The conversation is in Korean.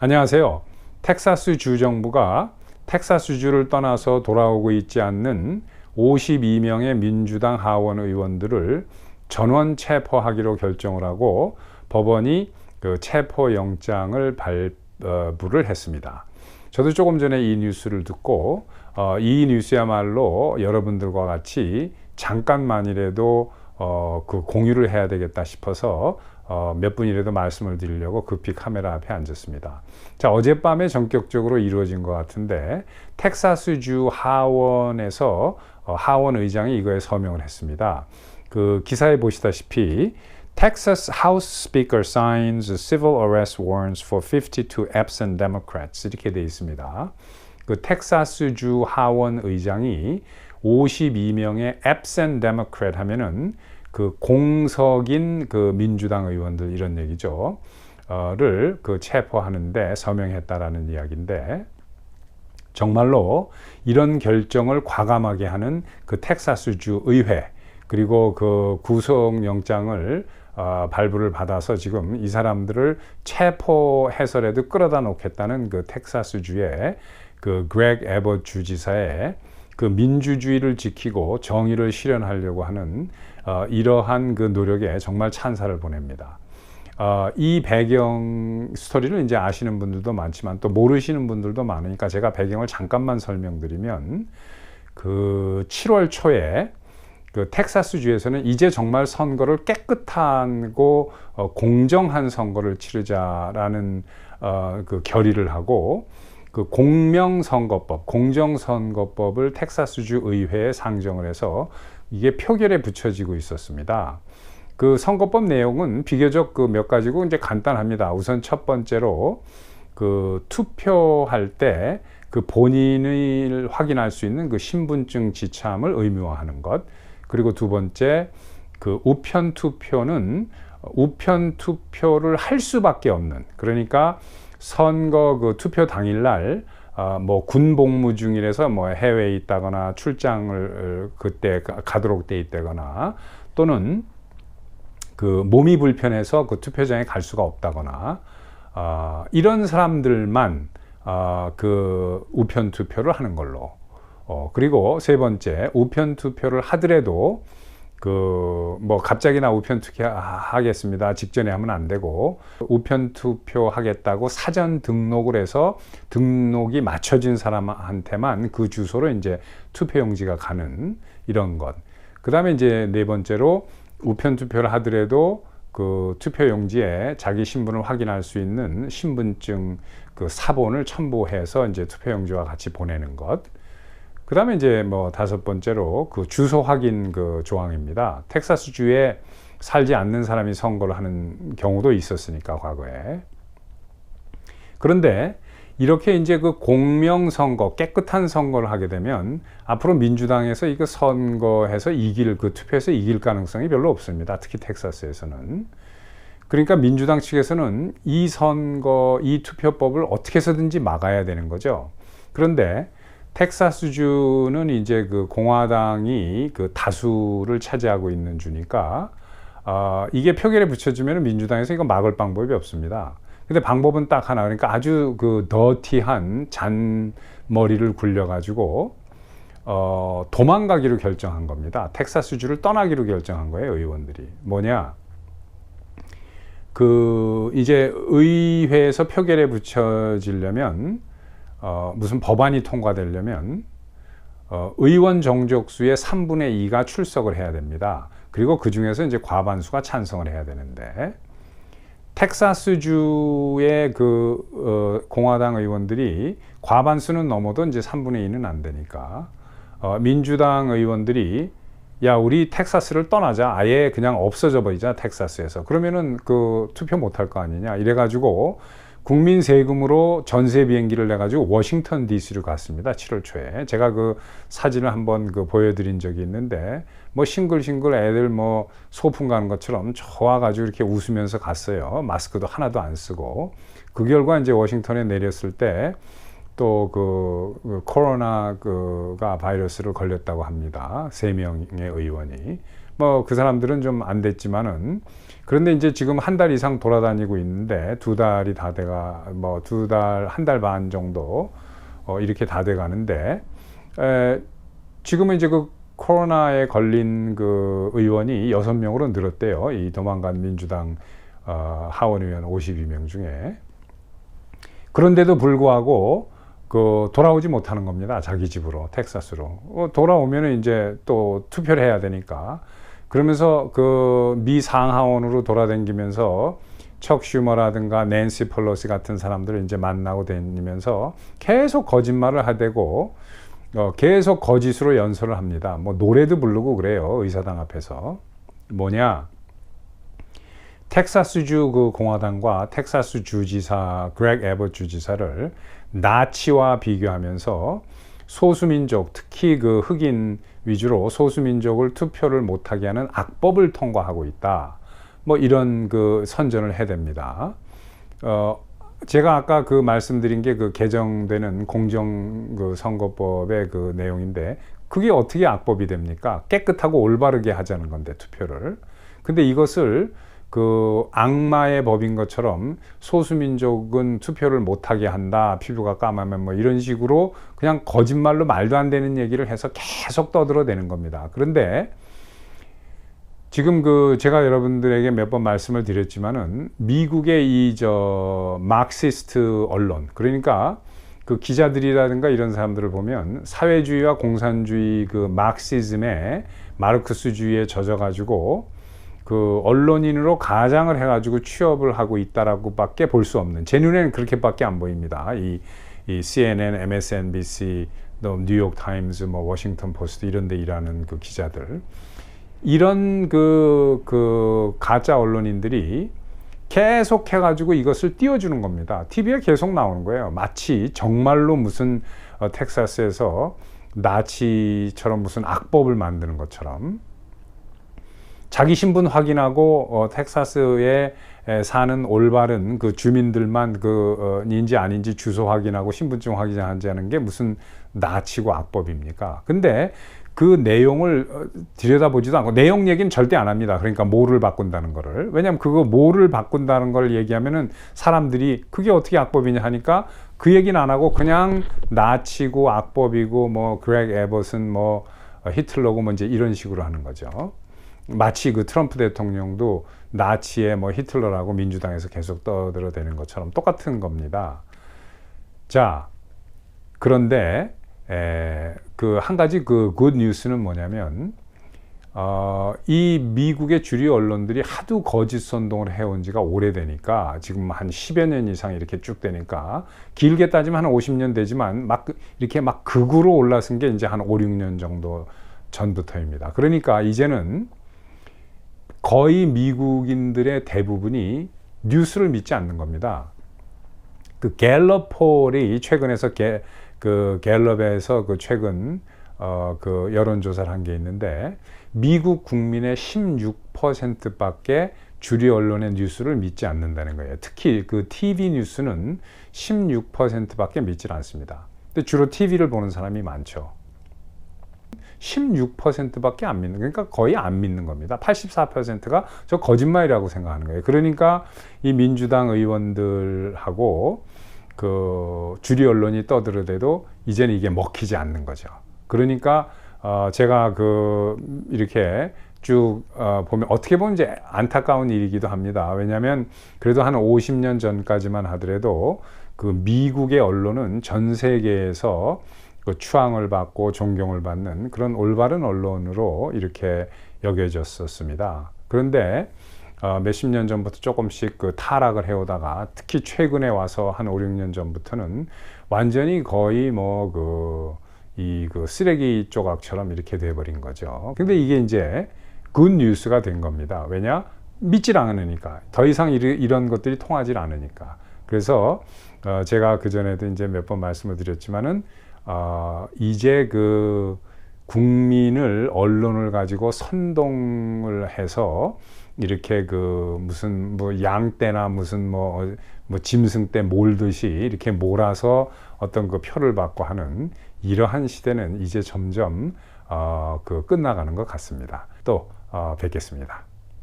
안녕하세요. 텍사스 주 정부가 텍사스주를 떠나서 돌아오고 있지 않는 52명의 민주당 하원 의원들을 전원 체포하기로 결정을 하고 법원이 그 체포영장을 발부를 했습니다. 저도 조금 전에 이 뉴스를 듣고 이 뉴스야말로 여러분들과 같이 잠깐만이라도 그 공유를 해야 되겠다 싶어서 몇 분이라도 말씀을 드리려고 급히 카메라 앞에 앉았습니다. 자, 어젯밤에 전격적으로 이루어진 것 같은데 텍사스주 하원에서 하원 의장이 이거에 서명을 했습니다. 그 기사에 보시다시피 Texas House Speaker signs civil arrest warrants for 52 absent Democrats 이렇게 되어 있습니다. 그 텍사스주 하원 의장이 52명의 absent Democrat 하면은 그 공석인 그 민주당 의원들 이런 얘기죠. 를 그 체포하는데 서명했다라는 이야기인데 정말로 이런 결정을 과감하게 하는 그 텍사스주 의회 그리고 그 구속영장을 발부를 받아서 지금 이 사람들을 체포해서라도 끌어다 놓겠다는 그 텍사스주의 그 그렉 에버트 주지사의 그 민주주의를 지키고 정의를 실현하려고 하는 이러한 그 노력에 정말 찬사를 보냅니다. 이 배경 스토리를 이제 아시는 분들도 많지만 또 모르시는 분들도 많으니까 제가 배경을 잠깐만 설명드리면 그 7월 초에 그 텍사스주에서는 이제 정말 선거를 깨끗하고 공정한 선거를 치르자라는 그 결의를 하고 그 공명선거법, 공정선거법을 텍사스주 의회에 상정을 해서 이게 표결에 붙여지고 있었습니다. 그 선거법 내용은 비교적 그 몇 가지고 이제 간단합니다. 우선 첫 번째로 그 투표할 때 그 본인을 확인할 수 있는 그 신분증 지참을 의무화하는 것. 그리고 두 번째 그 우편 투표는 우편 투표를 할 수밖에 없는, 그러니까 선거 그 투표 당일날 뭐 군 복무 중이라서 뭐 해외에 있다거나 출장을 그때 가도록 돼 있다거나 또는 그 몸이 불편해서 그 투표장에 갈 수가 없다거나 이런 사람들만 그 우편 투표를 하는 걸로. 그리고 세 번째, 우편 투표를 하더라도 그 뭐 갑자기 나 우편 투표 하겠습니다 직전에 하면 안 되고 우편 투표 하겠다고 사전 등록을 해서 등록이 맞춰진 사람한테만 그 주소로 이제 투표용지가 가는 이런 것. 그 다음에 이제 네 번째로 우편 투표를 하더라도 그 투표용지에 자기 신분을 확인할 수 있는 신분증 그 사본을 첨부해서 이제 투표용지와 같이 보내는 것. 그 다음에 이제 뭐 다섯 번째로 그 주소 확인 그 조항입니다. 텍사스주에 살지 않는 사람이 선거를 하는 경우도 있었으니까 과거에. 그런데 이렇게 이제 그 공명선거, 깨끗한 선거를 하게 되면 앞으로 민주당에서 이거 선거해서 그 투표에서 이길 가능성이 별로 없습니다. 특히 텍사스에서는. 그러니까 민주당 측에서는 이 투표법을 어떻게 해서든지 막아야 되는 거죠. 그런데 텍사스주는 이제 그 공화당이 그 다수를 차지하고 있는 주니까 이게 표결에 붙여지면 민주당에서 이거 막을 방법이 없습니다. 근데 방법은 딱 하나, 그러니까 아주 그 더티한 잔머리를 굴려가지고 도망가기로 결정한 겁니다. 텍사스주를 떠나기로 결정한 거예요, 의원들이. 뭐냐? 그 이제 의회에서 표결에 붙여지려면 무슨 법안이 통과되려면 의원 정족수의 3분의 2가 출석을 해야 됩니다. 그리고 그 중에서 이제 과반수가 찬성을 해야 되는데 텍사스주의 그 공화당 의원들이 과반수는 넘어도 이제 3분의 2는 안 되니까 민주당 의원들이 야, 우리 텍사스를 떠나자. 아예 그냥 없어져 버리자, 텍사스에서. 그러면은 그 투표 못 할 거 아니냐. 이래가지고 국민 세금으로 전세 비행기를 내가지고 워싱턴 DC로 갔습니다. 7월 초에. 제가 그 사진을 한번 그 보여드린 적이 있는데, 뭐 싱글싱글 애들 뭐 소풍 가는 것처럼 좋아가지고 이렇게 웃으면서 갔어요. 마스크도 하나도 안 쓰고. 그 결과 이제 워싱턴에 내렸을 때 또 코로나 바이러스를 걸렸다고 합니다. 3명의 의원이. 뭐 그 사람들은 좀 안 됐지만은, 그런데 이제 지금 한 달 이상 돌아다니고 있는데, 2달이 다 돼가, 뭐 2달, 한 달 반 정도 이렇게 다 돼 가는데, 지금은 이제 그 코로나에 걸린 그 의원이 6명으로 늘었대요. 이 도망간 민주당 하원 의원 52명 중에. 그런데도 불구하고 그 돌아오지 못하는 겁니다. 자기 집으로, 텍사스로. 돌아오면은 이제 또 투표를 해야 되니까. 그러면서 그 미 상하원으로 돌아다니면서 척 슈머라든가 낸시 펠로시 같은 사람들을 이제 만나고 다니면서 계속 거짓말을 하대고, 계속 거짓으로 연설을 합니다. 뭐 노래도 부르고 그래요. 의사당 앞에서. 뭐냐? 텍사스주 그 공화당과 텍사스 주지사 그렉 에버트 주지사를 나치와 비교하면서 소수민족, 특히 그 흑인 위주로 소수민족을 투표를 못하게 하는 악법을 통과하고 있다. 뭐 이런 그 선전을 해댑니다. 제가 아까 그 말씀드린 게 그 개정되는 공정 그 선거법의 그 내용인데, 그게 어떻게 악법이 됩니까? 깨끗하고 올바르게 하자는 건데, 투표를. 근데 이것을 그 악마의 법인 것처럼 소수민족은 투표를 못하게 한다, 피부가 까마면 뭐 이런 식으로 그냥 거짓말로 말도 안 되는 얘기를 해서 계속 떠들어대는 겁니다. 그런데 지금 그 제가 여러분들에게 몇 번 말씀을 드렸지만은, 미국의 이 마크시스트 언론, 그러니까 그 기자들이라든가 이런 사람들을 보면 사회주의와 공산주의 그 마크시즘에, 마르크스주의에 젖어가지고 그 언론인으로 가장을 해가지고 취업을 하고 있다라고 밖에 볼 수 없는, 제 눈에는 그렇게밖에 안 보입니다. 이 CNN, MSNBC, 또 뉴욕 타임즈, 뭐 워싱턴 포스트 이런 데 일하는 그 기자들, 이런 그 가짜 언론인들이 계속 해가지고 이것을 띄워주는 겁니다. TV에 계속 나오는 거예요. 마치 정말로 무슨 텍사스에서 나치처럼 무슨 악법을 만드는 것처럼. 자기 신분 확인하고 텍사스에 사는 올바른 그 주민들만 인지 아닌지 주소 확인하고 신분증 확인하지 않은 게 무슨 나치고 악법입니까? 근데 그 내용을 들여다보지도 않고, 내용 얘기는 절대 안 합니다. 그러니까 뭐를 바꾼다는 거를. 왜냐하면 그거 뭐를 바꾼다는 걸 얘기하면은 사람들이 그게 어떻게 악법이냐 하니까 그 얘기는 안 하고 그냥 나치고 악법이고 뭐 그렉 에버슨 뭐 히틀러고 뭐 이제 이런 식으로 하는 거죠. 마치 그 트럼프 대통령도 나치의 뭐 히틀러라고 민주당에서 계속 떠들어대는 것처럼 똑같은 겁니다. 자, 그런데 그 한 가지 그 굿 뉴스는 뭐냐면, 이 미국의 주류 언론들이 하도 거짓 선동을 해온 지가 오래되니까, 지금 한 10여 년 이상 이렇게 쭉 되니까, 길게 따지면 한 50년 되지만 막 이렇게 막 극으로 올라선 게 이제 한 5, 6년 정도 전부터입니다. 그러니까 이제는 거의 미국인들의 대부분이 뉴스를 믿지 않는 겁니다. 그 갤럽 폴이 최근에서 그 갤럽에서 그 최근 그 여론조사를 한 게 있는데, 미국 국민의 16%밖에 주류 언론의 뉴스를 믿지 않는다는 거예요. 특히 그 TV 뉴스는 16%밖에 믿질 않습니다. 근데 주로 TV를 보는 사람이 많죠. 16%밖에 안 믿는, 그러니까 거의 안 믿는 겁니다. 84%가 저 거짓말이라고 생각하는 거예요. 그러니까 이 민주당 의원들하고 그 주류 언론이 떠들어대도 이제는 이게 먹히지 않는 거죠. 그러니까 제가 그 이렇게 쭉 보면 어떻게 보면 이제 안타까운 일이기도 합니다. 왜냐하면 그래도 한 50년 전까지만 하더라도 그 미국의 언론은 전 세계에서 그 추앙을 받고 존경을 받는 그런 올바른 언론으로 이렇게 여겨졌었습니다. 그런데 몇십 년 전부터 조금씩 그 타락을 해오다가, 특히 최근에 와서 한 5, 6년 전부터는 완전히 거의 뭐 그 쓰레기 조각처럼 이렇게 돼버린 거죠. 근데 이게 이제 굿 뉴스가 된 겁니다. 왜냐? 믿질 않으니까. 더 이상 이런 것들이 통하지 않으니까. 그래서 제가 그전에도 이제 몇 번 말씀을 드렸지만은, 이제 그 국민을 언론을 가지고 선동을 해서 이렇게 그 무슨 뭐 양떼나 무슨 뭐 짐승떼 몰듯이 이렇게 몰아서 어떤 그 표를 받고 하는 이러한 시대는 이제 점점 그 끝나가는 것 같습니다. 또 뵙겠습니다.